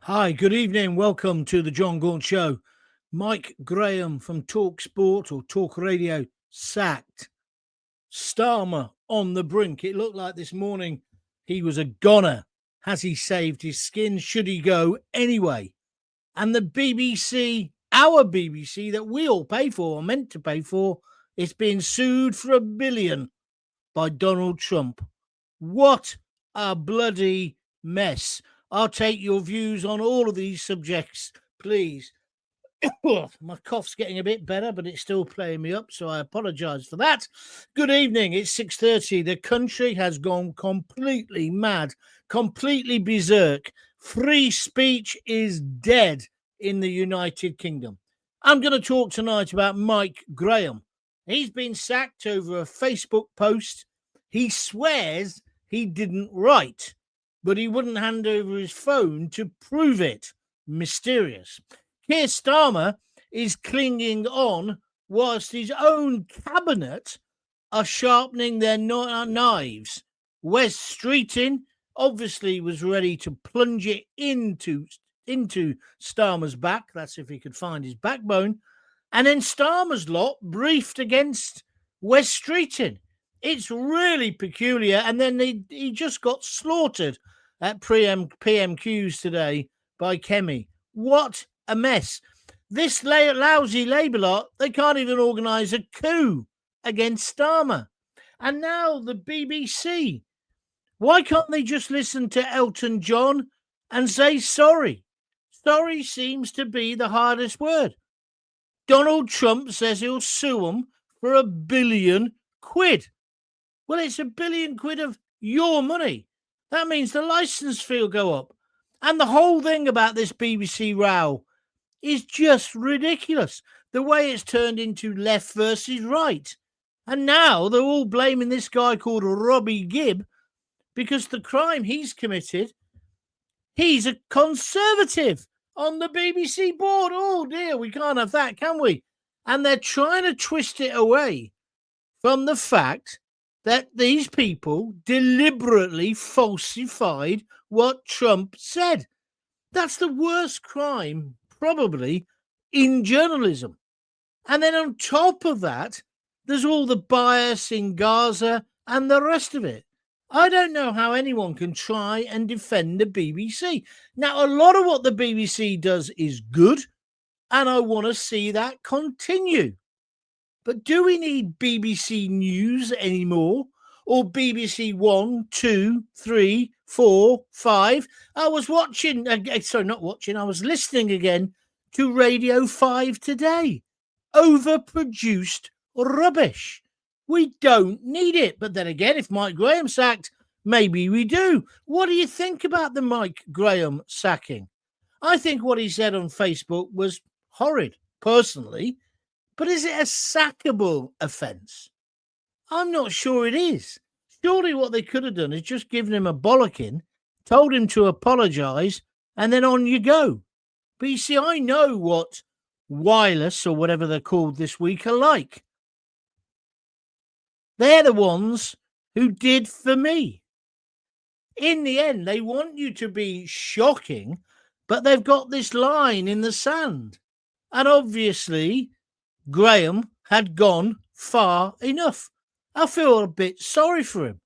Hi, good evening. Welcome to the Jon Gaunt Show. Mike Graham from Talk Sport or Talk Radio sacked. Starmer on the brink. It looked like this morning he was a goner. Has he saved his skin? Should he go anyway? And the BBC, our BBC that we all pay for or meant to pay for, is being sued for $1 billion by Donald Trump. What a bloody mess. I'll take your views on all of these subjects, please. My cough's getting a bit better, but it's still playing me up, so I apologise for that. Good evening. It's 6:30. The country has gone completely mad, completely berserk. Free speech is dead in the United Kingdom. I'm going to talk tonight about Mike Graham. He's been sacked over a Facebook post he swears he didn't write, but he wouldn't hand over his phone to prove it. Mysterious. Keir Starmer is clinging on whilst his own cabinet are sharpening their knives. Wes Streeting obviously was ready to plunge it into Starmer's back. That's if he could find his backbone. And then Starmer's lot briefed against Wes Streeting. It's really peculiar. And then he just got slaughtered at PMQs today by Kemi. What a mess. This lousy Labour lot, they can't even organise a coup against Starmer. And now the BBC. Why can't they just listen to Elton John and say sorry? Sorry seems to be the hardest word. Donald Trump says he'll sue them for £1 billion. Well, it's £1 billion of your money. That means the licence fee will go up. And the whole thing about this BBC row is just ridiculous. The way it's turned into left versus right. And now they're all blaming this guy called Robbie Gibb because the crime he's committed, he's a Conservative on the BBC board. Oh dear, we can't have that, can we? And they're trying to twist it away from the fact that these people deliberately falsified what Trump said. That's the worst crime, probably, in journalism. And then on top of that, there's all the bias in Gaza and the rest of it. I don't know how anyone can try and defend the BBC. Now, a lot of what the BBC does is good, and I want to see that continue. But do we need BBC News anymore? Or BBC 1, 2, 3, 4, 5? I was I was listening again to Radio 5 today. Overproduced rubbish. We don't need it. But then again, if Mike Graham sacked, maybe we do. What do you think about the Mike Graham sacking? I think what he said on Facebook was horrid, personally. But is it a sackable offence? I'm not sure it is. Surely what they could have done is just given him a bollocking, told him to apologise, and then on you go. But you see, I know what wireless or whatever they're called this week are like. They're the ones who did for me. In the end, they want you to be shocking, but they've got this line in the sand. And obviously, Graham had gone far enough. I feel a bit sorry for him.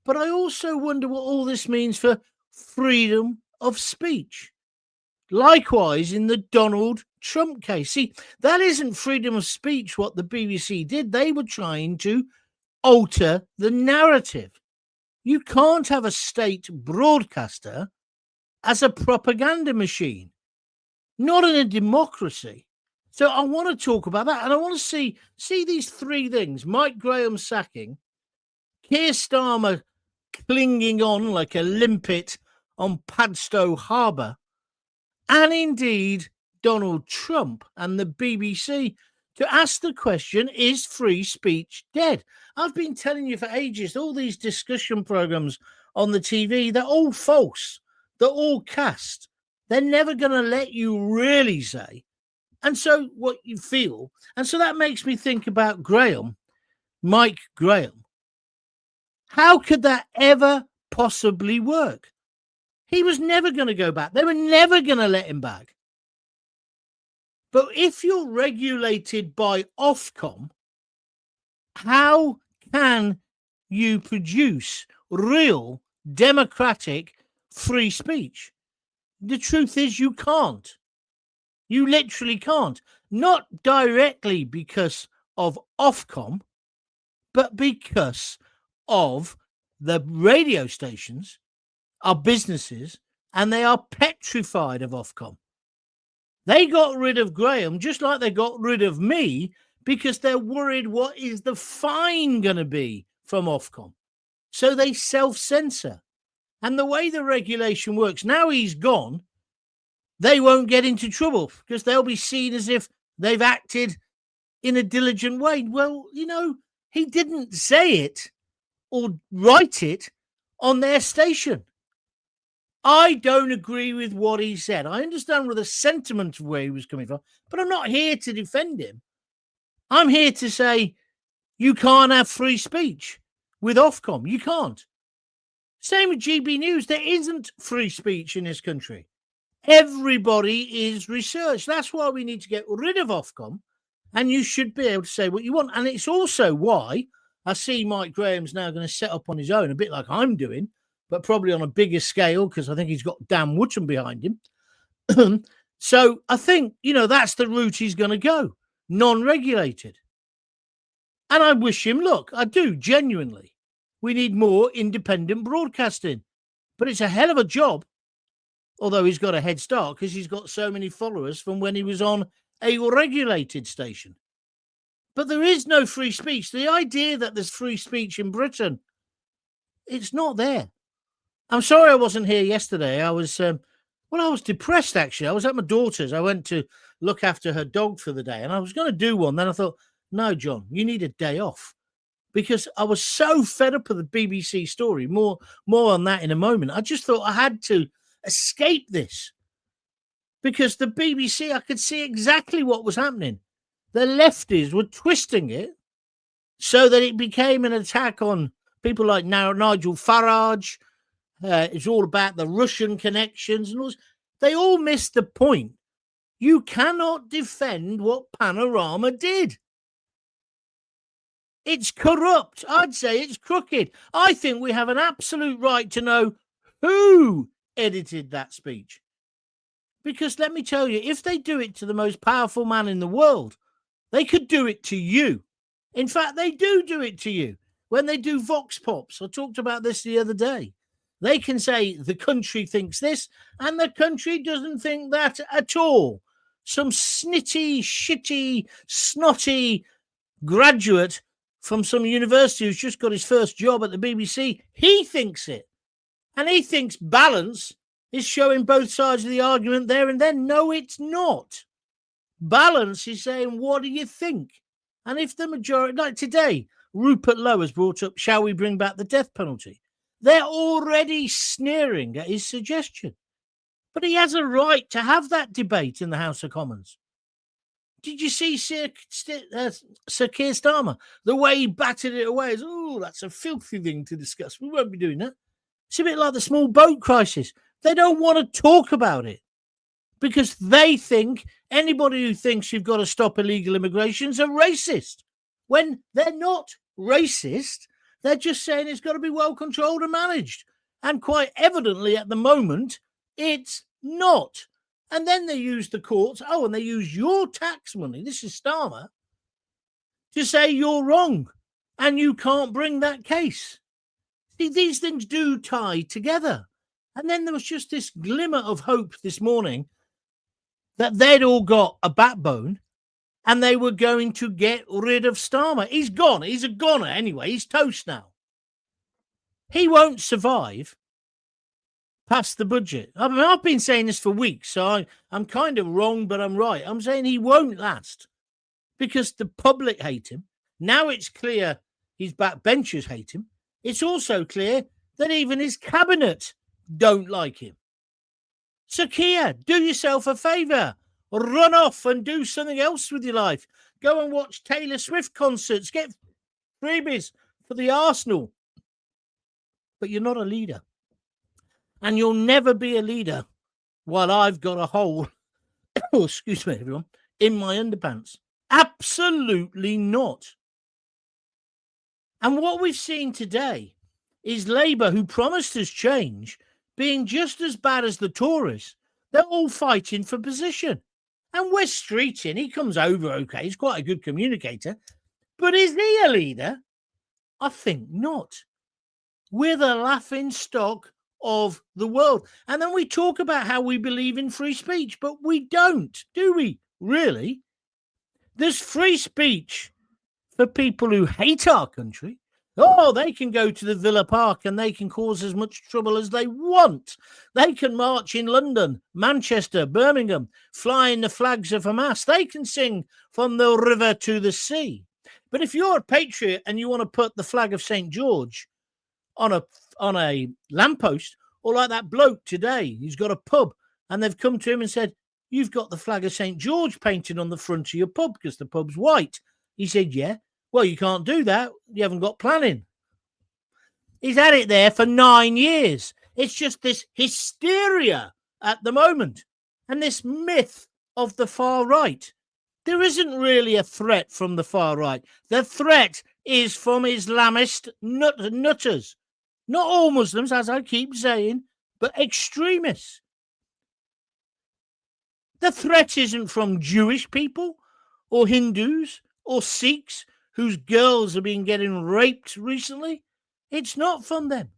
But I also wonder what all this means for freedom of speech. Likewise, in the Donald Trump case. See, that isn't freedom of speech what the BBC did. They were trying to alter the narrative. You can't have a state broadcaster as a propaganda machine. Not in a democracy. So I want to talk about that. And I want to see these three things. Mike Graham sacking, Keir Starmer clinging on like a limpet on Padstow Harbour, and indeed Donald Trump and the BBC to ask the question, is free speech dead? I've been telling you for ages, all these discussion programmes on the TV, they're all false. They're all cast. They're never going to let you really say. And so what you feel. And so that makes me think about Graham, Mike Graham. How could that ever possibly work? He was never going to go back. They were never going to let him back. But if you're regulated by Ofcom, how can you produce real democratic free speech? The truth is you can't. You literally can't. Not directly because of Ofcom, but because of the radio stations are businesses and they are petrified of Ofcom. They got rid of Graham just like they got rid of me because they're worried what is the fine going to be from Ofcom. So they self-censor. And the way the regulation works, now he's gone, they won't get into trouble because they'll be seen as if they've acted in a diligent way. Well, you know, he didn't say it or write it on their station. I don't agree with what he said. I understand where the sentiment of where he was coming from, but I'm not here to defend him. I'm here to say you can't have free speech with Ofcom. You can't. Same with GB News. There isn't free speech in this country. Everybody is researched. That's why we need to get rid of Ofcom, and you should be able to say what you want. And it's also why I see Mike Graham's now going to set up on his own, a bit like I'm doing, but probably on a bigger scale because I think he's got Dan Wootton behind him. So I think, you know, that's the route he's going to go, non-regulated. And I wish him luck. I do, genuinely. We need more independent broadcasting. But it's a hell of a job, although he's got a head start because he's got so many followers from when he was on a regulated station. But there is no free speech. The idea that there's free speech in Britain, it's not there. I'm sorry I wasn't here yesterday. I was depressed, actually. I was at my daughter's. I went to look after her dog for the day, and I was going to do one. Then I thought, no, John, you need a day off, because I was so fed up with the BBC story. More on that in a moment. I just thought I had to escape this, because the BBC, I could see exactly what was happening. The lefties were twisting it so that it became an attack on people like Nigel Farage. It's all about the Russian connections and all. They all missed the point. You cannot defend what Panorama did. It's corrupt. I'd say it's crooked. I think we have an absolute right to know who edited that speech. Because let me tell you, if they do it to the most powerful man in the world, they could do it to you. In fact, they do it to you. When they do Vox Pops, I talked about this the other day. They can say the country thinks this, and the country doesn't think that at all. Some snitty, shitty, snotty graduate from some university who's just got his first job at the BBC, he thinks it. And he thinks balance is showing both sides of the argument there and then. No, it's not. Balance is saying, what do you think? And if the majority, like today, Rupert Lowe has brought up, shall we bring back the death penalty? They're already sneering at his suggestion. But he has a right to have that debate in the House of Commons. Did you see Sir Keir Starmer? The way he batted it away is, oh, that's a filthy thing to discuss. We won't be doing that. It's a bit like the small boat crisis. They don't want to talk about it because they think anybody who thinks you've got to stop illegal immigration is a racist. When they're not racist, they're just saying it's got to be well controlled and managed. And quite evidently at the moment, it's not. And then they use the courts. Oh, and they use your tax money. This is Starmer to say you're wrong and you can't bring that case. See, these things do tie together. And then there was just this glimmer of hope this morning that they'd all got a backbone and they were going to get rid of Starmer. He's gone. He's a goner anyway. He's toast now. He won't survive past the budget. I mean, I've been saying this for weeks, so I'm kind of wrong, but I'm right. I'm saying he won't last because the public hate him. Now it's clear his backbenchers hate him. It's also clear that even his cabinet don't like him. So, Keir, do yourself a favour. Run off and do something else with your life. Go and watch Taylor Swift concerts. Get freebies for the Arsenal. But you're not a leader. And you'll never be a leader while I've got a hole, oh, excuse me, everyone, in my underpants. Absolutely not. And what we've seen today is Labour, who promised us change, being just as bad as the Tories. They're all fighting for position. And Wes Streeting, he comes over okay. He's quite a good communicator. But is he a leader? I think not. We're the laughing stock of the world. And then we talk about how we believe in free speech, but we don't, do we? Really? There's free speech for people who hate our country. Oh, they can go to the Villa Park and they can cause as much trouble as they want. They can march in London, Manchester, Birmingham, flying the flags of Hamas. They can sing from the river to the sea. But if you're a patriot and you want to put the flag of St. George on a lamppost, or like that bloke today, he's got a pub and they've come to him and said, you've got the flag of St. George painted on the front of your pub because the pub's white. He said, yeah. Well, you can't do that. You haven't got planning. He's had it there for 9 years. It's just this hysteria at the moment. And this myth of the far right. There isn't really a threat from the far right. The threat is from Islamist nutters. Not all Muslims, as I keep saying, but extremists. The threat isn't from Jewish people or Hindus or Sikhs whose girls have been getting raped recently. It's not from them.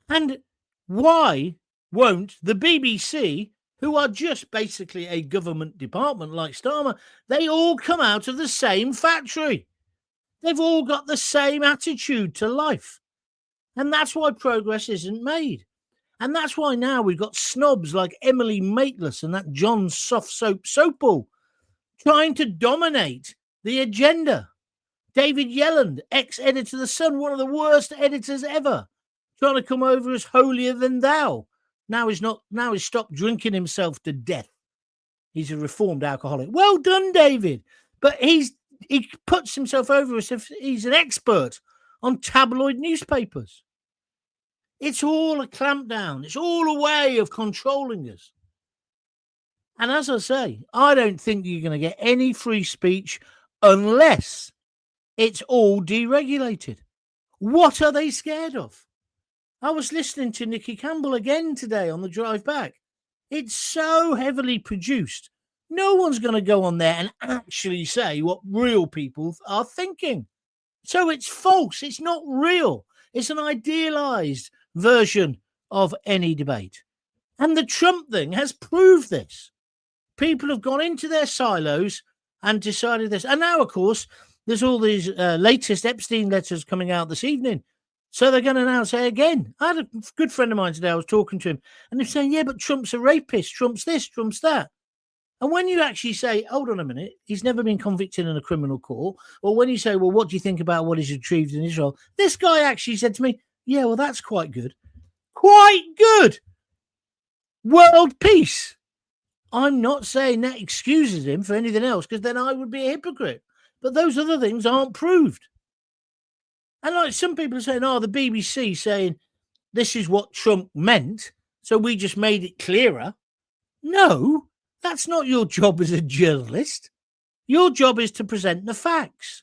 And why won't the BBC, who are just basically a government department like Starmer, they all come out of the same factory? They've all got the same attitude to life. And that's why progress isn't made. And that's why now we've got snobs like Emily Maitlis and that John Soft Soap Sopal trying to dominate the agenda. David Yelland, ex-editor of The Sun, one of the worst editors ever, trying to come over as holier than thou. Now he's stopped drinking himself to death. He's a reformed alcoholic. Well done, David. But he puts himself over as if he's an expert on tabloid newspapers. It's all a clampdown. It's all a way of controlling us. And as I say, I don't think you're going to get any free speech unless it's all deregulated. What are they scared of? I was listening to Nicky Campbell again today on the drive back. It's so heavily produced. No one's going to go on there and actually say what real people are thinking. So it's false. It's not real. It's an idealized version of any debate. And the Trump thing has proved this. People have gone into their silos and decided this. And now, of course, there's all these latest Epstein letters coming out this evening. So they're going to now say again. I had a good friend of mine today. I was talking to him and they're saying, yeah, but Trump's a rapist. Trump's this, Trump's that. And when you actually say, hold on a minute, he's never been convicted in a criminal court. Or when you say, well, what do you think about what he's achieved in Israel? This guy actually said to me, yeah, well, that's quite good. Quite good. World peace. I'm not saying that excuses him for anything else, because then I would be a hypocrite. But those other things aren't proved. And like some people are saying, oh, the BBC saying this is what Trump meant, so we just made it clearer. No, that's not your job as a journalist. Your job is to present the facts.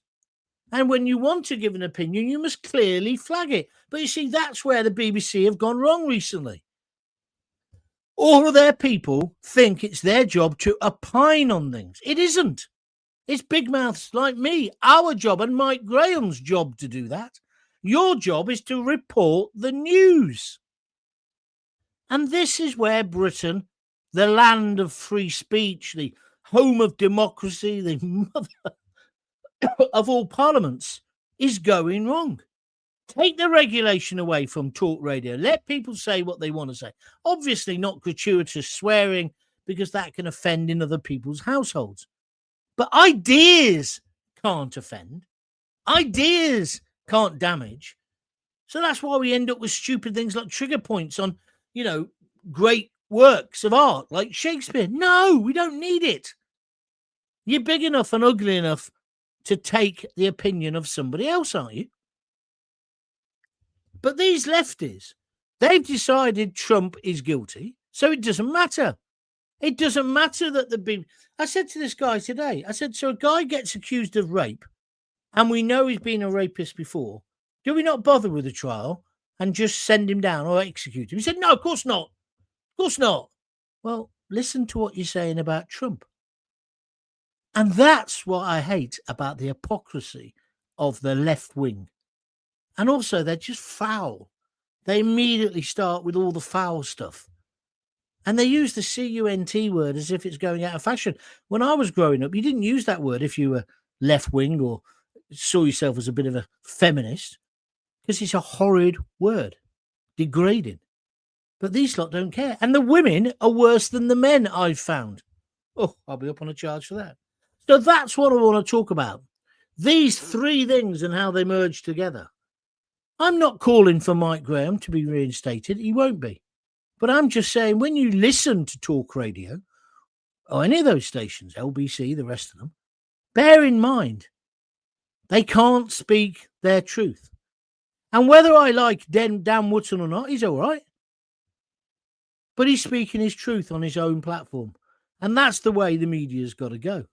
And when you want to give an opinion, you must clearly flag it. But you see, that's where the BBC have gone wrong recently. All of their people think it's their job to opine on things. It isn't. It's big mouths like me, our job, and Mike Graham's job to do that. Your job is to report the news. And this is where Britain, the land of free speech, the home of democracy, the mother of all parliaments, is going wrong. Take the regulation away from talk radio. Let people say what they want to say. Obviously not gratuitous swearing, because that can offend in other people's households. But ideas can't offend. Ideas can't damage. So that's why we end up with stupid things like trigger points on, great works of art like Shakespeare. No, we don't need it. You're big enough and ugly enough to take the opinion of somebody else, aren't you? But these lefties, they've decided Trump is guilty, so it doesn't matter. It doesn't matter that I said to this guy today, I said, so a guy gets accused of rape, and we know he's been a rapist before. Do we not bother with a trial and just send him down or execute him? He said, no, of course not. Of course not. Well, listen to what you're saying about Trump. And that's what I hate about the hypocrisy of the left wing. And also, they're just foul. They immediately start with all the foul stuff. And they use the CUNT word as if it's going out of fashion. When I was growing up, you didn't use that word if you were left wing or saw yourself as a bit of a feminist, because it's a horrid word, degrading. But these lot don't care. And the women are worse than the men, I've found. Oh, I'll be up on a charge for that. So that's what I want to talk about. These three things and how they merge together. I'm not calling for Mike Graham to be reinstated. He won't be. But I'm just saying, when you listen to talk radio or any of those stations, LBC, the rest of them, bear in mind, they can't speak their truth. And whether I like Dan Wootton or not, he's all right. But he's speaking his truth on his own platform. And that's the way the media's got to go.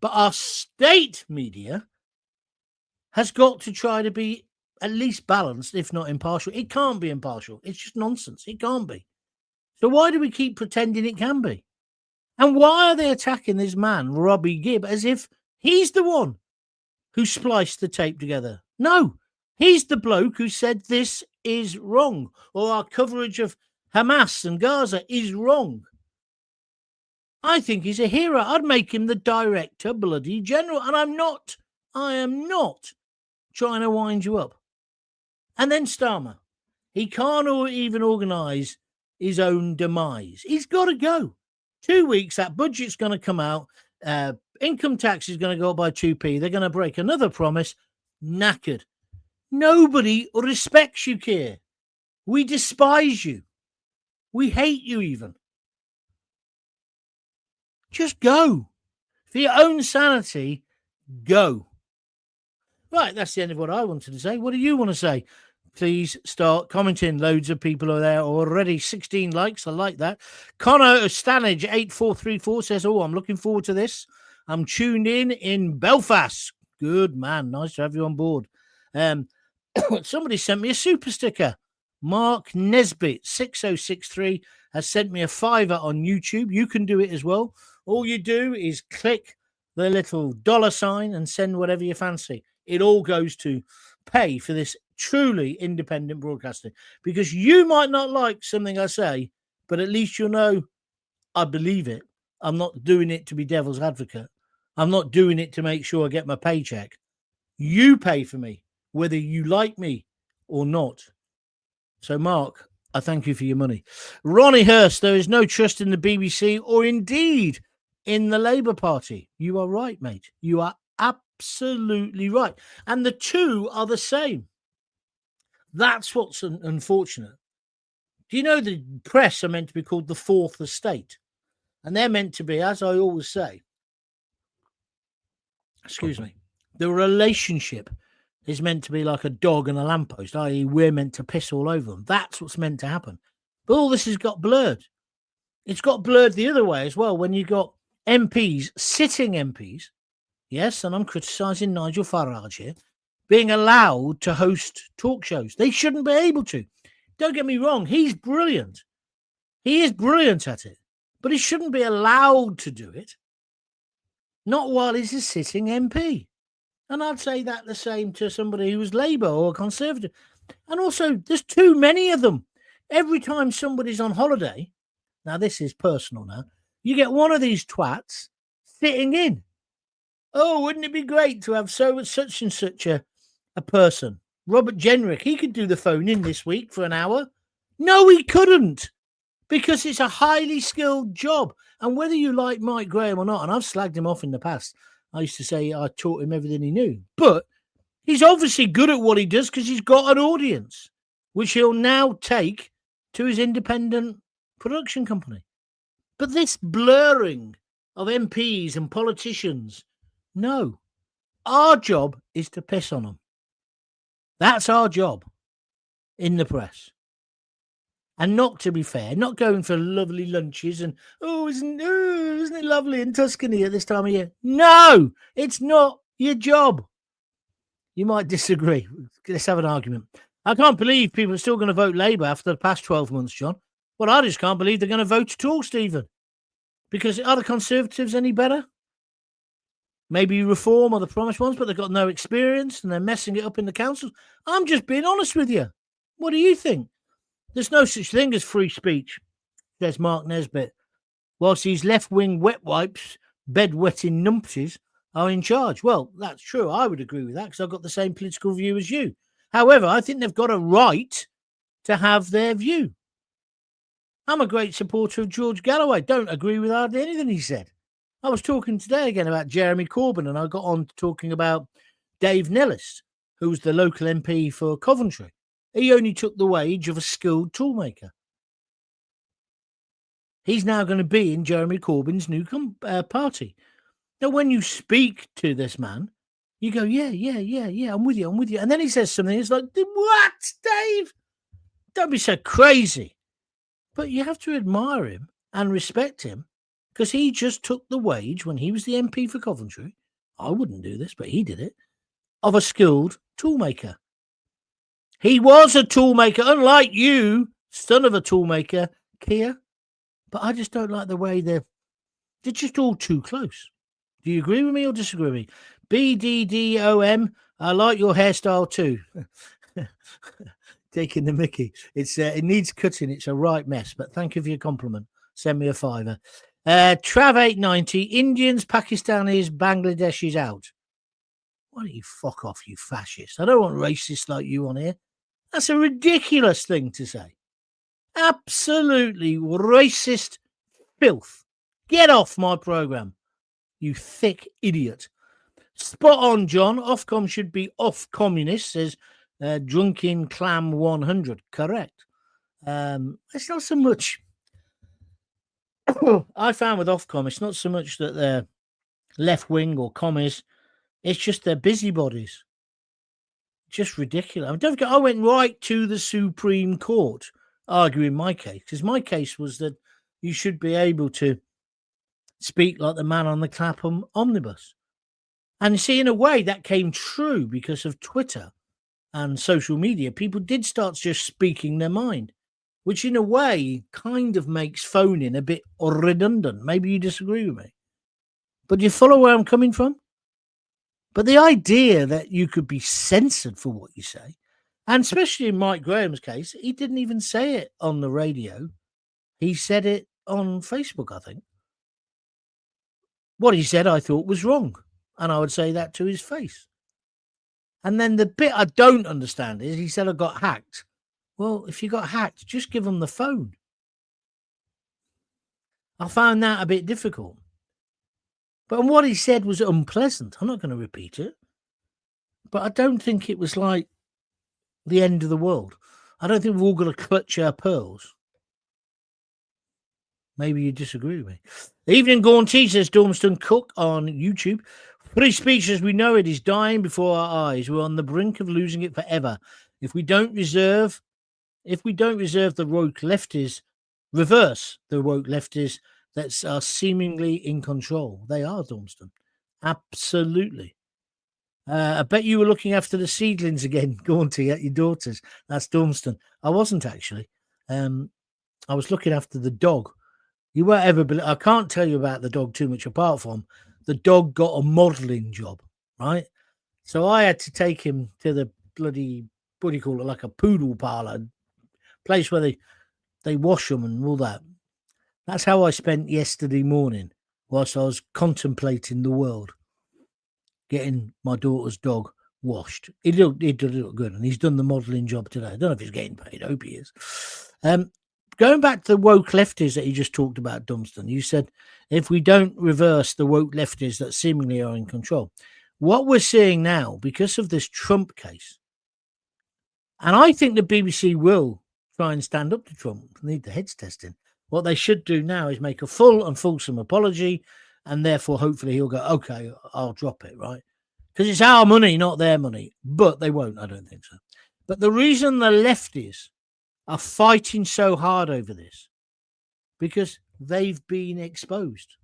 But our state media has got to try to be at least balanced, if not impartial. It can't be impartial. It's just nonsense. It can't be. So why do we keep pretending it can be? And why are they attacking this man, Robbie Gibb, as if he's the one who spliced the tape together? No, he's the bloke who said this is wrong, or our coverage of Hamas and Gaza is wrong. I think he's a hero. I'd make him the director bloody general. And I am not trying to wind you up. And then Starmer. He can't even organise his own demise. He's got to go. 2 weeks, that budget's going to come out. Income tax is going to go up by 2p. They're going to break another promise. Knackered. Nobody respects you, Keir. We despise you. We hate you even. Just go. For your own sanity, go. Right, that's the end of what I wanted to say. What do you want to say? Please start commenting. Loads of people are there already. 16 likes. I like that. Connor Stanage 8434 says, oh, I'm looking forward to this. I'm tuned in Belfast. Good man. Nice to have you on board. Somebody sent me a super sticker. Mark Nesbitt 6063 has sent me a $5 on YouTube. You can do it as well. All you do is click the little $sign and send whatever you fancy. It all goes to pay for this truly independent broadcasting, because you might not like something I say, but at least you'll know I believe it. I'm not doing it to be devil's advocate. I'm not doing it to make sure I get my paycheck. You pay for me, whether you like me or not. So, Mark, I thank you for your money. Ronnie Hurst, there is no trust in the BBC or indeed in the Labour Party. You are right, mate. You are absolutely right. And the two are the same. That's what's unfortunate. Do you know the press are meant to be called the fourth estate? And they're meant to be, as I always say, the relationship is meant to be like a dog and a lamppost, i.e. we're meant to piss all over them. That's what's meant to happen. But all this has got blurred. It's got blurred the other way as well when you got MPs, sitting MPs, yes, and I'm criticising Nigel Farage here, being allowed to host talk shows. They shouldn't be able to. Don't get me wrong, he's brilliant. He is brilliant at it. But he shouldn't be allowed to do it. Not while he's a sitting MP. And I'd say that the same to somebody who was Labour or Conservative. And also, there's too many of them. Every time somebody's on holiday, now this is personal now, you get one of these twats sitting in. Oh, wouldn't it be great to have such and such a person? Robert Jenrick, he could do the phone in this week for an hour. No, he couldn't, because it's a highly skilled job. And whether you like Mike Graham or not, and I've slagged him off in the past, I used to say I taught him everything he knew. But he's obviously good at what he does because he's got an audience, which he'll now take to his independent production company. But this blurring of MPs and politicians, no. Our job is to piss on them. That's our job. in the press. And not, to be fair, not going for lovely lunches and, isn't it lovely in Tuscany at this time of year? No, it's not your job. You might disagree. Let's have an argument. I can't believe people are still going to vote Labour after the past 12 months, John. Well, I just can't believe they're going to vote at all, Stephen. Because are the Conservatives any better? Maybe Reform are the promised ones, but they've got no experience and they're messing it up in the councils. I'm just being honest with you. What do you think? There's no such thing as free speech, says Mark Nesbitt, whilst these left-wing wet wipes, bed-wetting numpties, are in charge. Well, that's true. I would agree with that because I've got the same political view as you. However, I think they've got a right to have their view. I'm a great supporter of George Galloway. Don't agree with hardly anything he said. I was talking today again about Jeremy Corbyn, and I got on to talking about Dave Nellis, who's the local MP for Coventry. He only took the wage of a skilled toolmaker. He's now going to be in Jeremy Corbyn's new party. Now, when you speak to this man, you go, yeah, I'm with you. And then he says something, it's like, what, Dave? Don't be so crazy. But you have to admire him and respect him because he just took the wage when he was the MP for Coventry. I wouldn't do this, but he did it, of a skilled toolmaker. He was a toolmaker, unlike you, son of a toolmaker, Keir. But I just don't like the way they're just all too close. Do you agree with me or disagree with me? BDDOM, I like your hairstyle too. Taking the mickey. It needs cutting. It's a right mess, but thank you for your compliment. Send me a $5. Trav890, Indians, Pakistanis, Bangladeshis out. Why don't you fuck off, you fascist? I don't want racists like you on here. That's a ridiculous thing to say. Absolutely racist filth. Get off my program, you thick idiot. Spot on, John. Ofcom should be off communist, says Drunken Clam 100. Correct. It's not so much. I found with Ofcom, it's not so much that they're left wing or commies. It's just they're busybodies. Just ridiculous. I mean, don't forget, I went right to the Supreme Court arguing my case because my case was that you should be able to speak like the man on the Clapham omnibus. And you see, in a way, that came true because of Twitter and social media. People did start just speaking their mind, which in a way kind of makes phoning a bit redundant. Maybe you disagree with me. But do you follow where I'm coming from? But the idea that you could be censored for what you say, and especially in Mike Graham's case, he didn't even say it on the radio. He said it on Facebook, I think. What he said, I thought, was wrong. And I would say that to his face. And then the bit I don't understand is he said I got hacked. Well, if you got hacked, just give them the phone. I found that a bit difficult. But what he said was unpleasant. I'm not going to repeat it. But I don't think it was like the end of the world. I don't think we're all going to clutch our pearls. Maybe you disagree with me. Evening Gaunt TV, says Dormston Cook on YouTube. Free speech as we know it is dying before our eyes. We're on the brink of losing it forever. If we don't reserve the woke lefties, reverse the woke lefties that are seemingly in control. They are, Dormston. Absolutely. I bet you were looking after the seedlings again, Gaunty, at your daughter's. That's Dormston. I wasn't actually. I was looking after the dog. You won't ever believe. I can't tell you about the dog too much apart from the dog got a modelling job, right? So I had to take him to the bloody, what do you call it, like a poodle parlour, place where they wash them and all that. That's how I spent yesterday morning whilst I was contemplating the world, getting my daughter's dog washed. He did look good, and he's done the modelling job today. I don't know if he's getting paid. I hope he is. Going back to the woke lefties that you just talked about, Dunstan, you said if we don't reverse the woke lefties that seemingly are in control, what we're seeing now, because of this Trump case, and I think the BBC will try and stand up to Trump, need the heads testing. What they should do now is make a full and fulsome apology, and therefore hopefully he'll go, okay, I'll drop it, right? Because it's our money, not their money. But they won't, I don't think so. But the reason the lefties are fighting so hard over this, because they've been exposed.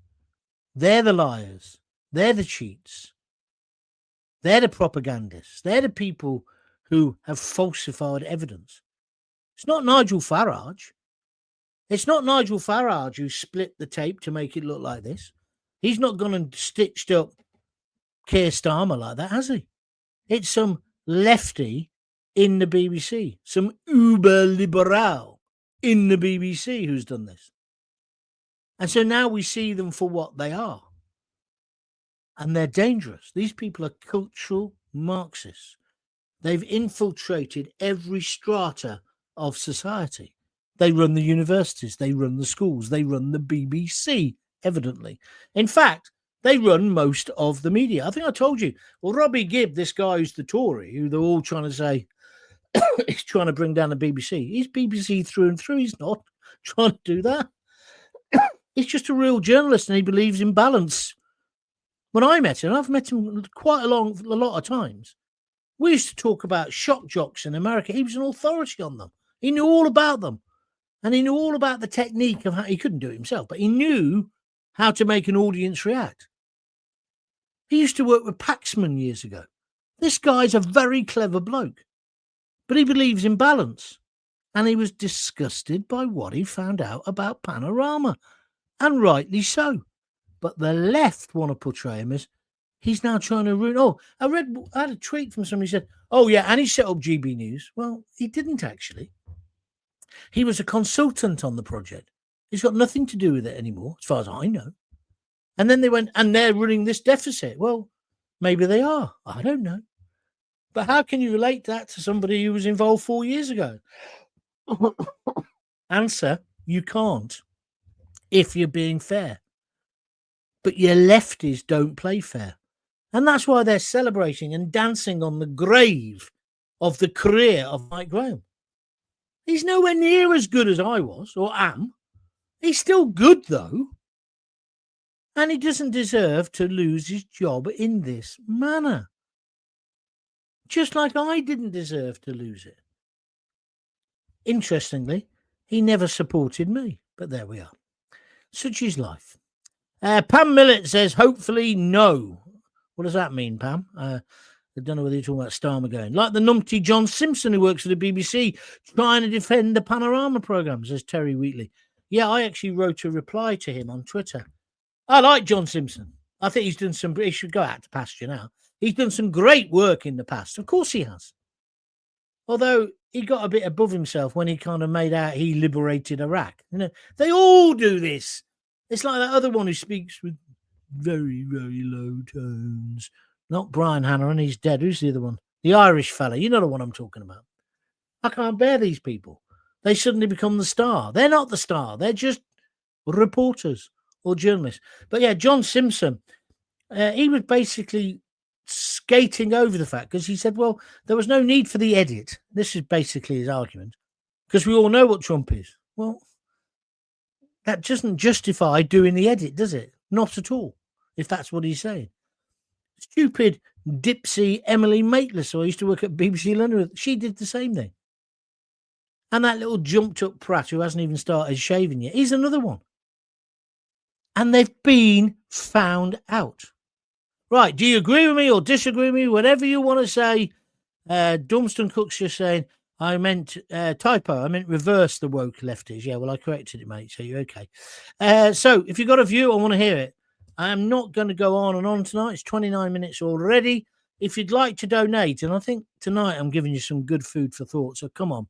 They're the liars. They're the cheats. They're the propagandists. They're the people who have falsified evidence. It's not Nigel Farage. It's not Nigel Farage who split the tape to make it look like this. He's not gone and stitched up Keir Starmer like that, has he? It's some lefty in the BBC, some uber liberal in the BBC who's done this. And so now we see them for what they are. And they're dangerous. These people are cultural Marxists. They've infiltrated every strata of society. They run the universities, they run the schools, they run the BBC, evidently. In fact, they run most of the media. I think I told you, well, Robbie Gibb, this guy who's the Tory, who they're all trying to say he's trying to bring down the BBC. He's BBC through and through. He's not trying to do that. He's just a real journalist and he believes in balance. When I met him, I've met him quite a lot of times, we used to talk about shock jocks in America. He was an authority on them. He knew all about them. And he knew all about the technique of how he couldn't do it himself, but he knew how to make an audience react. He used to work with Paxman years ago. This guy's a very clever bloke, but he believes in balance. And he was disgusted by what he found out about Panorama, and rightly so. But the left want to portray him as he's now trying to ruin. Oh, I had a tweet from somebody who said, oh, yeah, and he set up GB News. Well, he didn't actually. He was a consultant on the project. He's got nothing to do with it anymore, as far as I know. And then they went, and they're running this deficit. Well, maybe they are. I don't know. But how can you relate that to somebody who was involved 4 years ago? Answer, you can't, if you're being fair. But your lefties don't play fair. And that's why they're celebrating and dancing on the grave of the career of Mike Graham. He's nowhere near as good as I was or am. He's still good, though. And he doesn't deserve to lose his job in this manner. Just like I didn't deserve to lose it. Interestingly, he never supported me. But there we are. Such is life. Pam Millett says, hopefully no. What does that mean, Pam? I don't know whether you're talking about Starmer going. Like the numpty John Simpson who works for the BBC trying to defend the Panorama programme, says Terry Wheatley. Yeah, I actually wrote a reply to him on Twitter. I like John Simpson. I think he's done some... He should go out to pasture now. He's done some great work in the past. Of course he has. Although he got a bit above himself when he kind of made out he liberated Iraq. You know, they all do this. It's like that other one who speaks with very, very low tones. Not Brian Hannahan, he's dead. Who's the other one? The Irish fella. You know the one I'm talking about. I can't bear these people. They suddenly become the star. They're not the star. They're just reporters or journalists. But yeah, John Simpson, he was basically skating over the fact because he said, well, there was no need for the edit. This is basically his argument because we all know what Trump is. Well, that doesn't justify doing the edit, does it? Not at all, if that's what he's saying. Stupid Dipsy Emily Maitlis, who I used to work at BBC London with, she did the same thing. And that little jumped up prat who hasn't even started shaving yet, he's another one. And they've been found out. Right, do you agree with me or disagree with me? Whatever you want to say. Dunstan Cook's just saying, I meant typo. I meant reverse the woke lefties. Yeah, well, I corrected it, mate, so you're okay. So if you've got a view, I want to hear it. I am not going to go on and on tonight. It's 29 minutes already. If you'd like to donate, and I think tonight I'm giving you some good food for thought, so come on,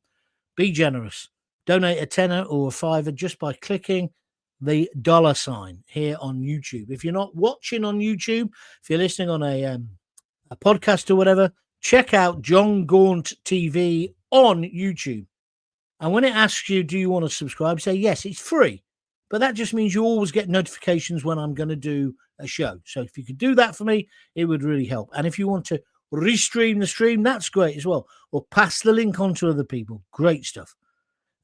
be generous. Donate a tenner or a fiver just by clicking the $ here on YouTube. If you're not watching on YouTube, if you're listening on a podcast or whatever, check out Jon Gaunt TV on YouTube. And when it asks you, do you want to subscribe, say yes, it's free. But that just means you always get notifications when I'm going to do a show. So if you could do that for me, it would really help. And if you want to restream the stream, that's great as well. Or pass the link on to other people. Great stuff.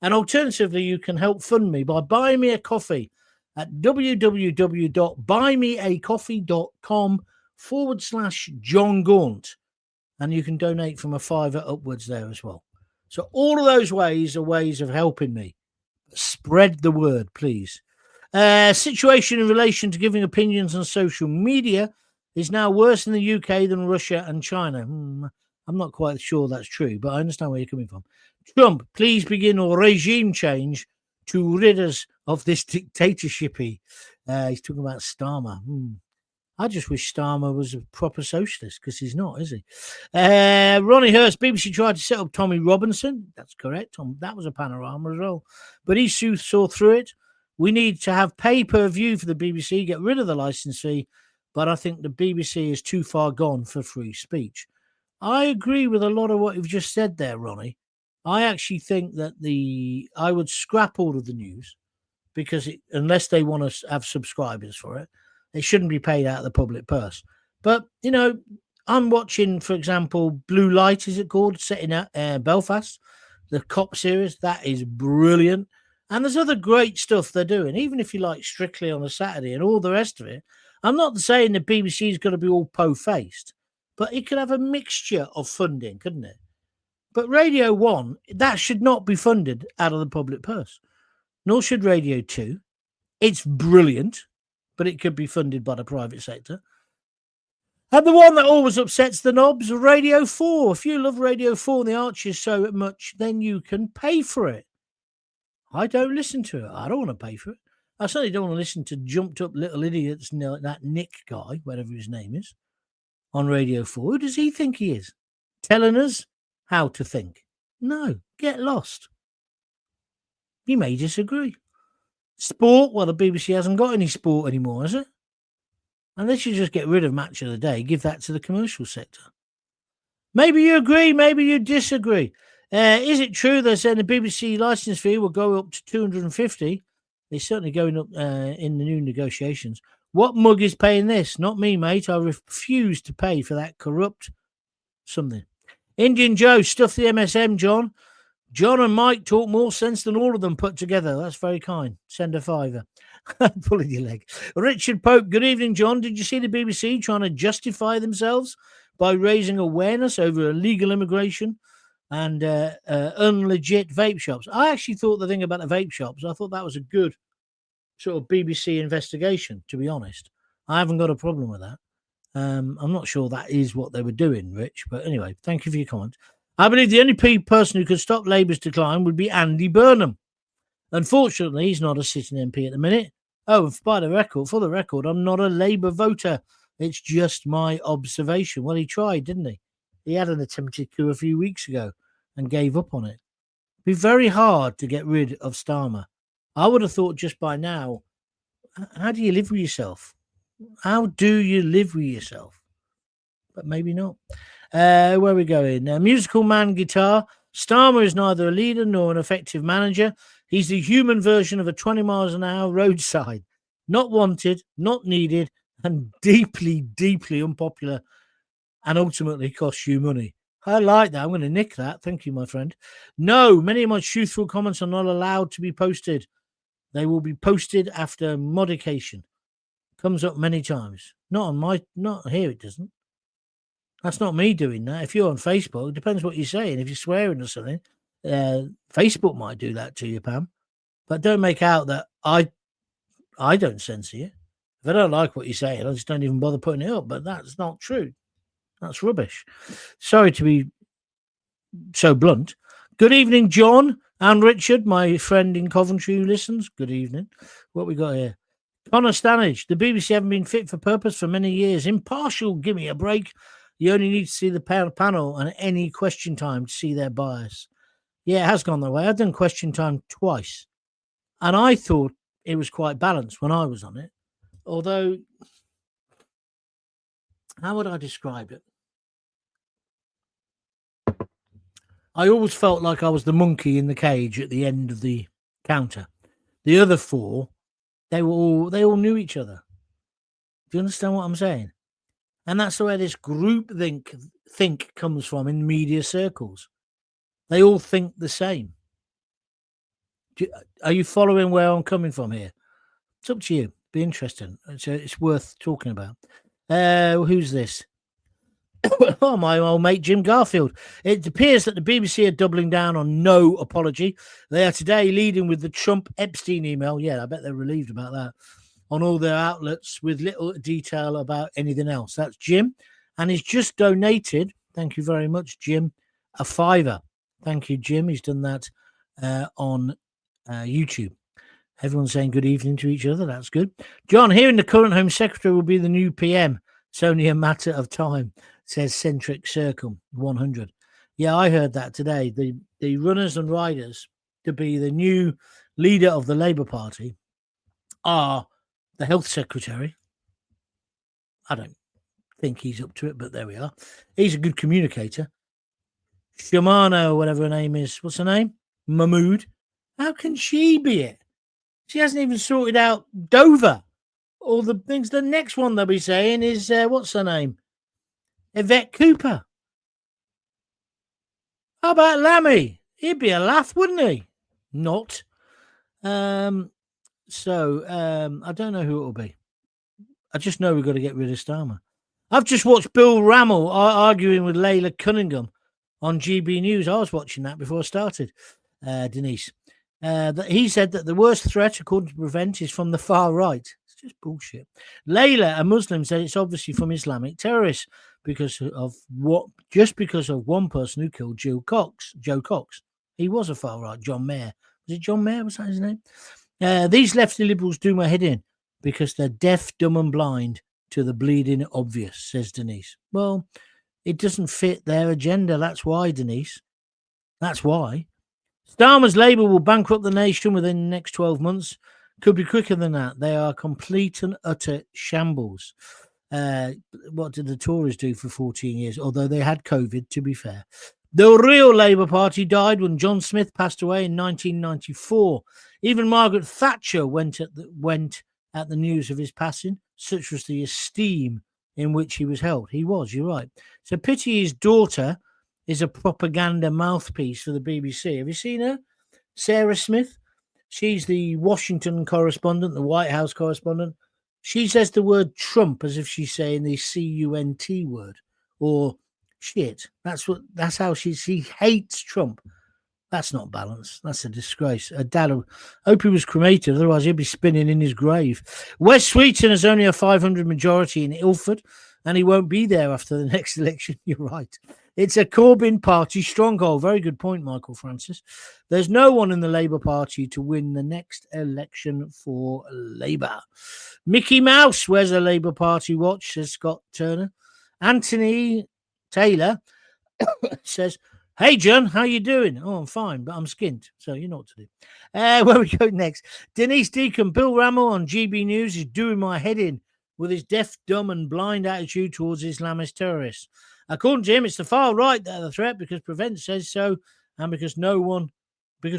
And alternatively, you can help fund me by buying me a coffee at www.buymeacoffee.com/Jon Gaunt. and you can donate from a £5 upwards there as well. So all of those ways are ways of helping me. Spread the word, please. Situation in relation to giving opinions on social media is now worse in the UK than Russia and China. I'm not quite sure that's true, but I understand where you're coming from. Trump, please begin a regime change to rid us of this dictatorship. He's talking about Starmer. I just wish Starmer was a proper socialist, because he's not, is he? Ronnie Hurst, BBC tried to set up Tommy Robinson. That's correct. That was a panorama as well. But he saw through it. We need to have pay-per-view for the BBC, get rid of the licence fee. But I think the BBC is too far gone for free speech. I agree with a lot of what you've just said there, Ronnie. I actually think that I would scrap all of the news, because unless they want to have subscribers for it, it shouldn't be paid out of the public purse. But, I'm watching, for example, Blue Light, is it called, set in Belfast, the cop series. That is brilliant. And there's other great stuff they're doing, even if you like Strictly on a Saturday and all the rest of it. I'm not saying the BBC is going to be all po-faced, but it could have a mixture of funding, couldn't it? But Radio 1, that should not be funded out of the public purse. Nor should Radio 2. It's brilliant, but it could be funded by the private sector. And the one that always upsets the knobs, Radio 4. If you love Radio 4 and the Archers so much, then you can pay for it. I don't listen to it. I don't want to pay for it. I certainly don't want to listen to jumped up little idiots, that Nick guy, whatever his name is, on Radio 4. Who does he think he is? Telling us how to think? No, get lost. You may disagree. Sport, well, the BBC hasn't got any sport anymore, has it? And they should just get rid of Match of the Day, give that to the commercial sector. Maybe you agree, maybe you disagree. Is it true they're saying the BBC licence fee will go up to 250? They're certainly going up in the new negotiations. What mug is paying this? Not me, mate. I refuse to pay for that corrupt something. Indian Joe, stuff the MSM, John. John and Mike talk more sense than all of them put together. That's very kind. Send a £5. Pulling your leg. Richard Pope, good evening, John. Did you see the BBC trying to justify themselves by raising awareness over illegal immigration and unlegit vape shops? I actually thought the thing about the vape shops, I thought that was a good sort of BBC investigation, to be honest. I haven't got a problem with that. I'm not sure that is what they were doing, Rich. But anyway, thank you for your comment. I believe the only person who could stop Labour's decline would be Andy Burnham. Unfortunately, he's not a sitting MP at the minute. Oh, for the record, I'm not a Labour voter. It's just my observation. Well, he tried, didn't he? He had an attempted coup a few weeks ago and gave up on it. It'd be very hard to get rid of Starmer. I would have thought just by now, how do you live with yourself? How do you live with yourself? But maybe not. Where are we going? Musical man guitar. Starmer is neither a leader nor an effective manager. He's the human version of a 20 miles an hour roadside. Not wanted, not needed, and deeply, deeply unpopular, and ultimately costs you money. I like that. I'm going to nick that. Thank you, my friend. No, many of my truthful comments are not allowed to be posted. They will be posted after modification. Comes up many times. Not here, it doesn't. That's not me doing that. If you're on Facebook, it depends what you're saying. If you're swearing or something, Facebook might do that to you, Pam. But don't make out that I don't censor you. If I don't like what you're saying, I just don't even bother putting it up. But that's not true. That's rubbish. Sorry to be so blunt. Good evening, John and Richard, my friend in Coventry who listens. Good evening. What we got here? Connor Stanage. The BBC haven't been fit for purpose for many years. Impartial, give me a break. You only need to see the panel and any question time to see their bias. Yeah, it has gone that way. I've done question time twice. And I thought it was quite balanced when I was on it. Although, how would I describe it? I always felt like I was the monkey in the cage at the end of the counter. The other four, they all knew each other. Do you understand what I'm saying? And that's the way this group think comes from in media circles. They all think the same. Are you following where I'm coming from here? It's up to you. Be interesting. It's worth talking about. Who's this? Oh, my old mate Jim Garfield. It appears that the BBC are doubling down on no apology. They are today leading with the Trump Epstein email. Yeah, I bet they're relieved about that. On all their outlets with little detail about anything else. That's Jim. And he's just donated, thank you very much, Jim, a £5. Thank you, Jim. He's done that on YouTube. Everyone's saying good evening to each other. That's good. John, hearing the current Home Secretary will be the new PM. It's only a matter of time, says Centric Circle 100. Yeah, I heard that today. The runners and riders to be the new leader of the Labour Party are the Health Secretary. I don't think he's up to it, but there we are. He's a good communicator. Shamana, or whatever her name is. What's her name? Mahmood. How can she be it? She hasn't even sorted out Dover. All the things. The next one they'll be saying is, what's her name? Yvette Cooper. How about Lammy? He'd be a laugh, wouldn't he? Not. I don't know who it'll be. I just know we've got to get rid of Starmer. I've just watched Bill Rammel arguing with Layla Cunningham on GB News. I was watching that before I started, Denise. That he said that the worst threat, according to Prevent, is from the far right. It's just bullshit. Layla, a Muslim, said it's obviously from Islamic terrorists because of one person who killed Joe Cox. He was a far right. John Mayer. Was it John Mayer? Was that his name? These lefty liberals do my head in because they're deaf, dumb, and blind to the bleeding obvious, says Denise. Well, it doesn't fit their agenda. That's why, Denise. That's why. Starmer's Labour will bankrupt the nation within the next 12 months. Could be quicker than that. They are complete and utter shambles. What did the Tories do for 14 years? Although they had COVID, to be fair. The real Labour Party died when John Smith passed away in 1994. Even Margaret Thatcher went at the news of his passing. Such was the esteem in which he was held. He was, you're right. It's a pity his daughter is a propaganda mouthpiece for the BBC. Have you seen her? Sarah Smith. She's the Washington correspondent, the White House correspondent. She says the word Trump as if she's saying the C-U-N-T word or shit. That's how she hates Trump. That's not balanced. That's a disgrace. Her dad, hope he was cremated, otherwise he'd be spinning in his grave. West Sweeton has only a 500 majority in Ilford, and he won't be there after the next election. You're right. It's a Corbyn party stronghold. Very good point, Michael Francis. There's no one in the Labour Party to win the next election for Labour. Mickey Mouse wears a Labour Party watch, says Scott Turner. Anthony Taylor says, hey, John, how you doing? Oh, I'm fine, but I'm skint, so you know what to do. Where we go next? Denise Deacon, Bill Rammel on GB News is doing my head in with his deaf, dumb and blind attitude towards Islamist terrorists. According to him, it's the far right that are the threat because Prevent says so and because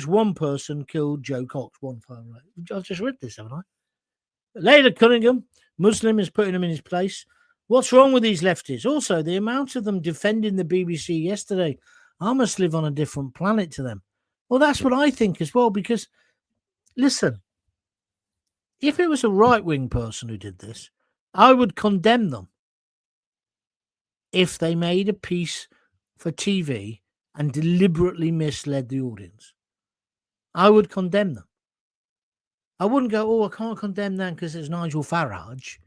one person killed Joe Cox, one far right. I've just read this, haven't I? Layla Cunningham, Muslim, is putting him in his place. What's wrong with these lefties? Also, the amount of them defending the BBC yesterday, I must live on a different planet to them. Well, that's what I think as well, because, listen, if it was a right-wing person who did this, I would condemn them if they made a piece for TV and deliberately misled the audience. I would condemn them. I wouldn't go, oh, I can't condemn them because it's Nigel Farage,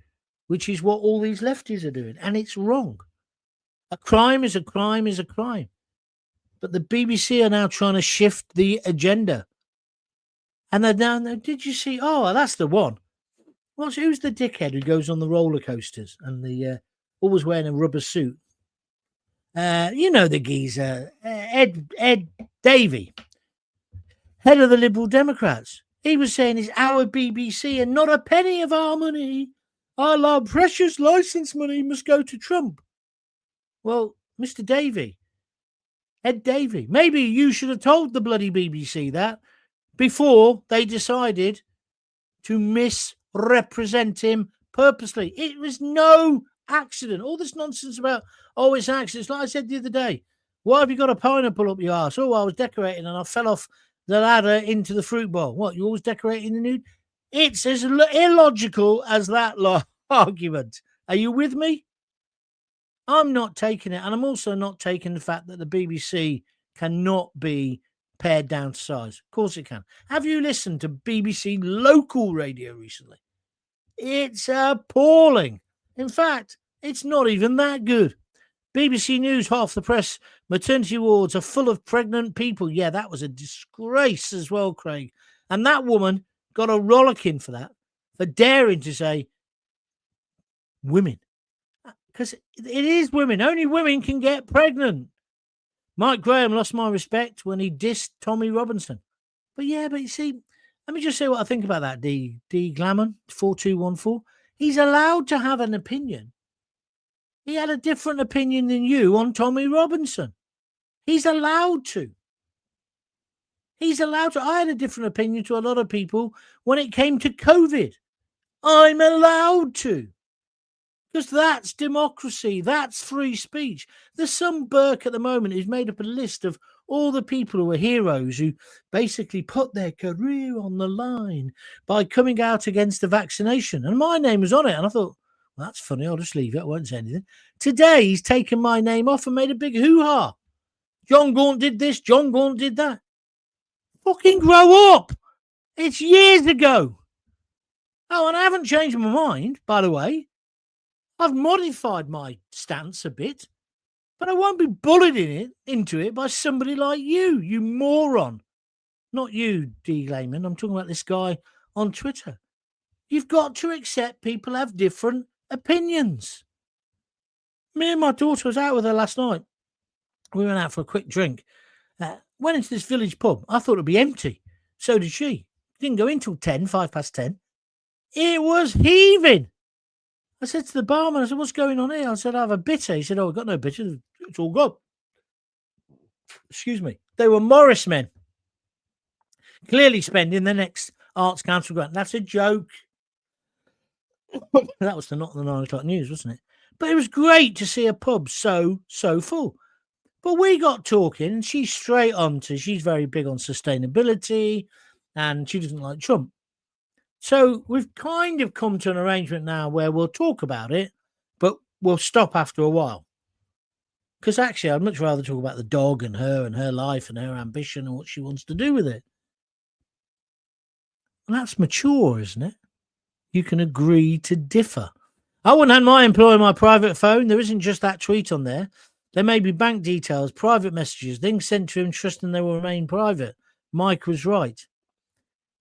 which is what all these lefties are doing, and it's wrong. A crime is a crime is a crime. But the BBC are now trying to shift the agenda. And they're now, did you see? Oh, that's the one. Who's the dickhead who goes on the roller coasters and always wearing a rubber suit? The geezer, Ed Davey, head of the Liberal Democrats. He was saying it's our BBC and not a penny of our money. Our precious licence money must go to Trump. Well, Mr. Davey, Ed Davey, maybe you should have told the bloody BBC that before they decided to misrepresent him purposely. It was no accident. All this nonsense about, oh, it's accidents. Like I said the other day, why have you got a pineapple up your arse? Oh, I was decorating and I fell off the ladder into the fruit bowl. What, you always decorating the nude? It's as illogical as that argument. Are you with me? I'm not taking it. And I'm also not taking the fact that the BBC cannot be pared down to size. Of course it can. Have you listened to BBC local radio recently? It's appalling. In fact, it's not even that good. BBC News, half the press, maternity wards are full of pregnant people. Yeah, that was a disgrace as well, Craig. And that woman got a rollicking for that, for daring to say women. Because it is women. Only women can get pregnant. Mike Graham lost my respect when he dissed Tommy Robinson. But you see, let me just say what I think about that, D Glamour 4214. He's allowed to have an opinion. He had a different opinion than you on Tommy Robinson. He's allowed to. I had a different opinion to a lot of people when it came to COVID. I'm allowed to. Because that's democracy. That's free speech. There's some Burke at the moment who's made up a list of all the people who are heroes who basically put their career on the line by coming out against the vaccination. And my name was on it. And I thought, well, that's funny. I'll just leave it. I won't say anything. Today, he's taken my name off and made a big hoo-ha. Jon Gaunt did this. Jon Gaunt did that. Fucking grow up. It's years ago. Oh, and I haven't changed my mind, by the way. I've modified my stance a bit, but I won't be bullied into it by somebody like you moron. Not you, D. Layman. I'm talking about this guy on Twitter. You've got to accept people have different opinions. Me and my daughter was out with her last night. We went out for a quick drink. Went into this village pub. I thought it'd be empty. So did she. Didn't go in till 10:05. It was heaving. I said to the barman, I said, what's going on here? I said, I have a bitter. He said, oh, we've got no bitter. It's all gone. Excuse me. They were Morris men. Clearly spending the next Arts Council grant. That's a joke. That was not the 9 o'clock news, wasn't it? But it was great to see a pub so full. But we got talking, and she's straight on to, she's very big on sustainability, and she doesn't like Trump. So we've kind of come to an arrangement now where we'll talk about it, but we'll stop after a while. Because actually, I'd much rather talk about the dog and her life and her ambition and what she wants to do with it. And that's mature, isn't it? You can agree to differ. I wouldn't have my employer my private phone. There isn't just that tweet on there. There may be bank details, private messages, things sent to him trusting they will remain private. Mike was right.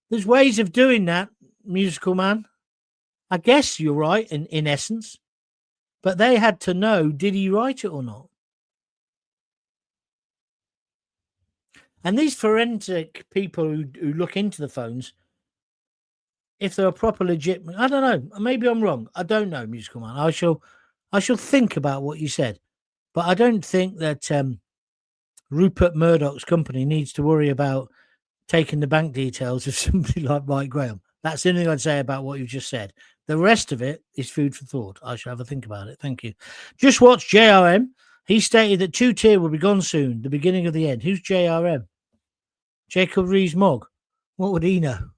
There's ways of doing that, musical man. I guess you're right in essence. But they had to know, did he write it or not? And these forensic people who look into the phones, if they're a proper legit, I don't know. Maybe I'm wrong. I don't know, musical man. I shall think about what you said. But I don't think that Rupert Murdoch's company needs to worry about taking the bank details of somebody like Mike Graham. That's the only thing I'd say about what you just said. The rest of it is food for thought. I shall have a think about it. Thank you. Just watch JRM. He stated that 2-tier will be gone soon, the beginning of the end. Who's JRM? Jacob Rees-Mogg. What would he know?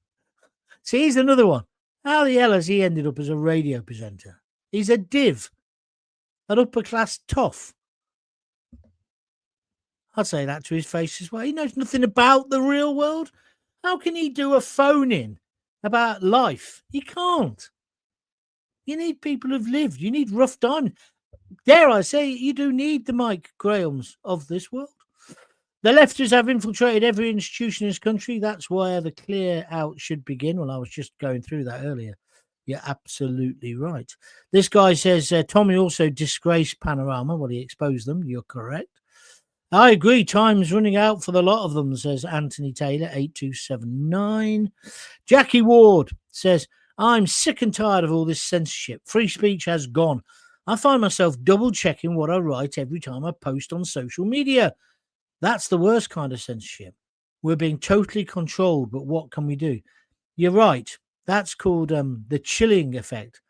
See, he's another one. How the hell has he ended up as a radio presenter? He's a div. An upper-class toff. I'd say that to his face as well. He knows nothing about the real world. How can he do a phone-in about life? He can't. You need people who've lived. You need rough diamonds. Dare I say, you do need the Mike Grahams of this world. The leftists have infiltrated every institution in this country. That's why the clear out should begin. Well, I was just going through that earlier. You're absolutely right. This guy says, Tommy also disgraced Panorama. Well, he exposed them. You're correct. I agree. Time's running out for the lot of them, says Anthony Taylor, 8279. Jackie Ward says, I'm sick and tired of all this censorship. Free speech has gone. I find myself double-checking what I write every time I post on social media. That's the worst kind of censorship. We're being totally controlled, but what can we do? You're right. That's called the chilling effect.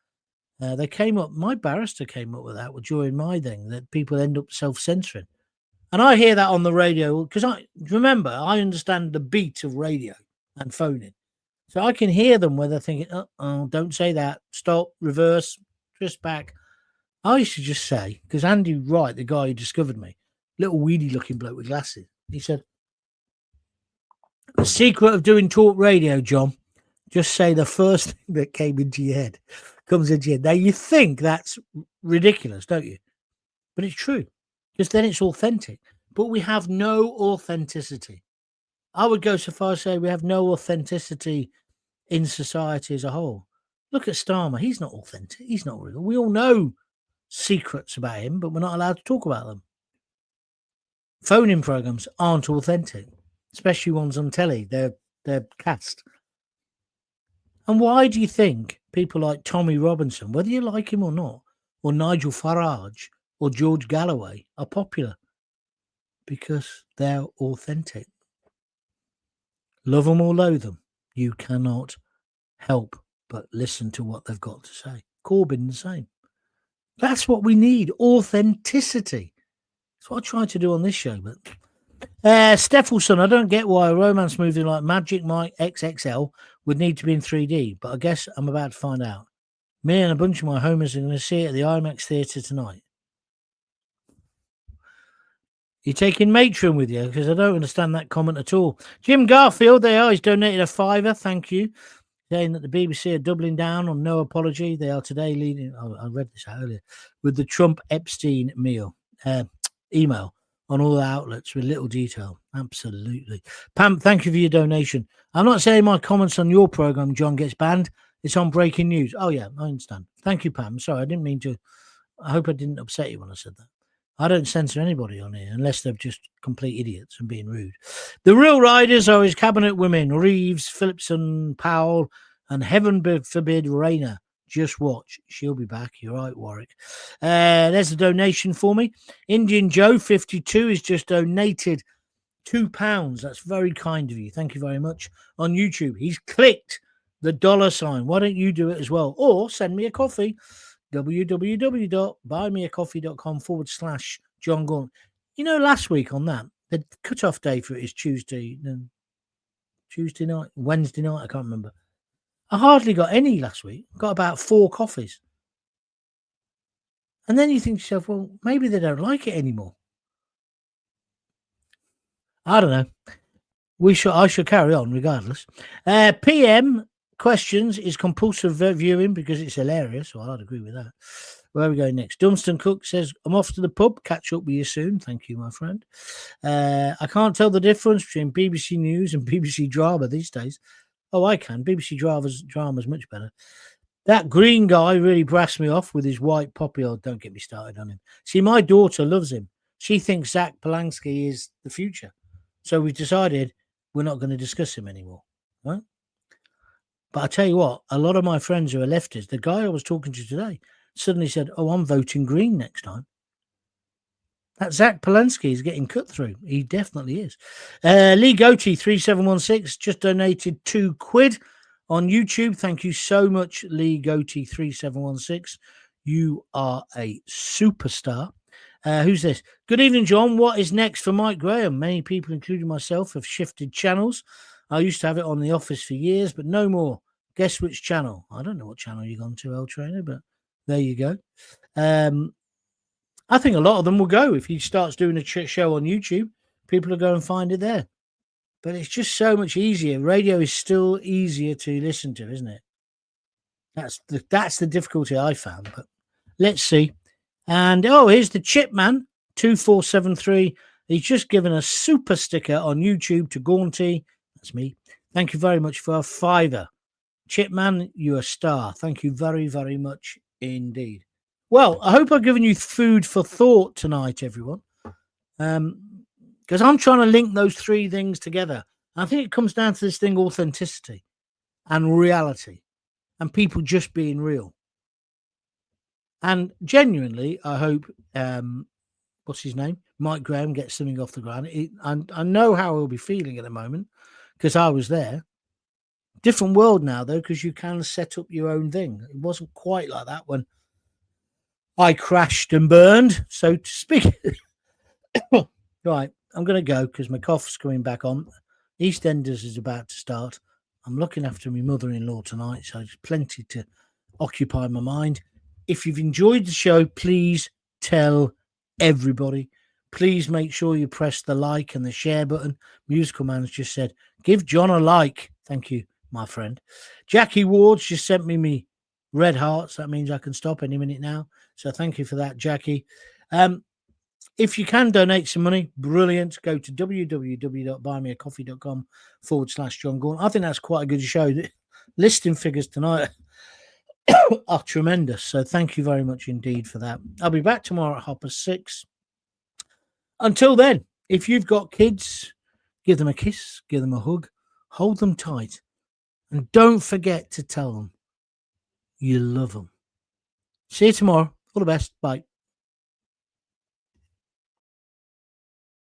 They came up, my barrister came up with that during my thing, that people end up self-censoring. And I hear that on the radio because I understand the beat of radio and phoning. So I can hear them where they're thinking, oh, don't say that. Stop, reverse, twist back. I used to just say, because Andy Wright, the guy who discovered me, little weedy looking bloke with glasses, he said, the secret of doing talk radio, John, just say the first thing that came into your head comes into your head. Now, you think that's ridiculous, don't you? But it's true, because then it's authentic. But we have no authenticity. I would go so far as to say we have no authenticity in society as a whole. Look at Starmer. He's not authentic. He's not real. We all know secrets about him, but we're not allowed to talk about them. Phone-in programs aren't authentic, especially ones on telly. They're cast. And why do you think people like Tommy Robinson, whether you like him or not, or Nigel Farage or George Galloway, are popular? Because they're authentic. Love them or loathe them, you cannot help but listen to what they've got to say. Corbyn the same. That's what we need, authenticity. That's what I try to do on this show. But Steffelson, I don't get why a romance movie like Magic Mike XXL would need to be in 3D, but I guess I'm about to find out. Me and a bunch of my homies are going to see it at the IMAX Theatre tonight. You're taking Matron with you? Because I don't understand that comment at all. Jim Garfield, there are. He's donated a £5. Thank you. Saying that the BBC are doubling down on no apology. They are today leading, I read this out earlier, with the Trump Epstein email on all the outlets with little detail. Absolutely. Pam, thank you for your donation. I'm not saying my comments on your program, John, gets banned. It's on breaking news. Oh, yeah, I understand. Thank you, Pam. Sorry, I didn't mean to. I hope I didn't upset you when I said that. I don't censor anybody on here unless they're just complete idiots and being rude. The real riders are his cabinet women, Reeves, Phillipson, Powell, and heaven forbid Rayner. Just watch. She'll be back. You're right, Warwick. There's a donation for me. Indian Joe, 52, has just donated £2. That's very kind of you. Thank you very much. On YouTube, he's clicked the $sign. Why don't you do it as well? Or send me a coffee. www.buymeacoffee.com/Jon Gaunt. You know, last week on that, the cut-off day for it is Tuesday night, Wednesday night, I can't remember. I hardly got any last week. Got about 4 coffees. And then you think to yourself, well, maybe they don't like it anymore. I don't know. I should carry on regardless. PM questions is compulsive viewing because it's hilarious. So I'd agree with that. Where are we going next? Dunstan Cook says, I'm off to the pub. Catch up with you soon. Thank you, my friend. I can't tell the difference between BBC News and BBC Drama these days. Oh, I can. BBC Drama's much better. That green guy really brassed me off with his white poppy. Oh, don't get me started on him. See, my daughter loves him. She thinks Zach Polanski is the future. So we've decided we're not going to discuss him anymore. Right? But I tell you what, a lot of my friends who are leftists, the guy I was talking to today suddenly said, oh, I'm voting green next time. That Zach Polanski is getting cut through. He definitely is. Lee Goatee 3716 just donated £2 on YouTube. Thank you so much, Lee Goatee 3716. You are a superstar. Who's this? Good evening, John. What is next for Mike Graham? Many people, including myself, have shifted channels. I used to have it on The Office for years, but no more. Guess which channel? I don't know what channel you've gone to, El Trainer, but there you go. I think a lot of them will go. If he starts doing a show on YouTube, people will go and find it there. But it's just so much easier. Radio is still easier to listen to, isn't it? That's the difficulty I found. But let's see. And, here's the Chipman, 2473. He's just given a super sticker on YouTube to Gaunty. That's me. Thank you very much for a £5. Chipman, you're a star. Thank you very, very much indeed. Well, I hope I've given you food for thought tonight, everyone. Because I'm trying to link those 3 things together. I think it comes down to this thing, authenticity and reality and people just being real. And genuinely, I hope, what's his name? Mike Graham gets something off the ground. I know how he'll be feeling at the moment because I was there. Different world now, though, because you can set up your own thing. It wasn't quite like that when I crashed and burned, so to speak. Right, I'm going to go because my cough's coming back on. EastEnders is about to start. I'm looking after my mother-in-law tonight, so there's plenty to occupy my mind. If you've enjoyed the show, please tell everybody. Please make sure you press the like and the share button. Musical Man's just said, give John a like. Thank you, my friend. Jackie Ward's just sent me red hearts. That means I can stop any minute now. So thank you for that, Jackie. If you can donate some money, brilliant. Go to www.buymeacoffee.com/Jon Gaunt. I think that's quite a good show. The listing figures tonight are tremendous. So thank you very much indeed for that. I'll be back tomorrow at 6:30. Until then, if you've got kids, give them a kiss, give them a hug, hold them tight, and don't forget to tell them you love them. See you tomorrow. All the best. Bye.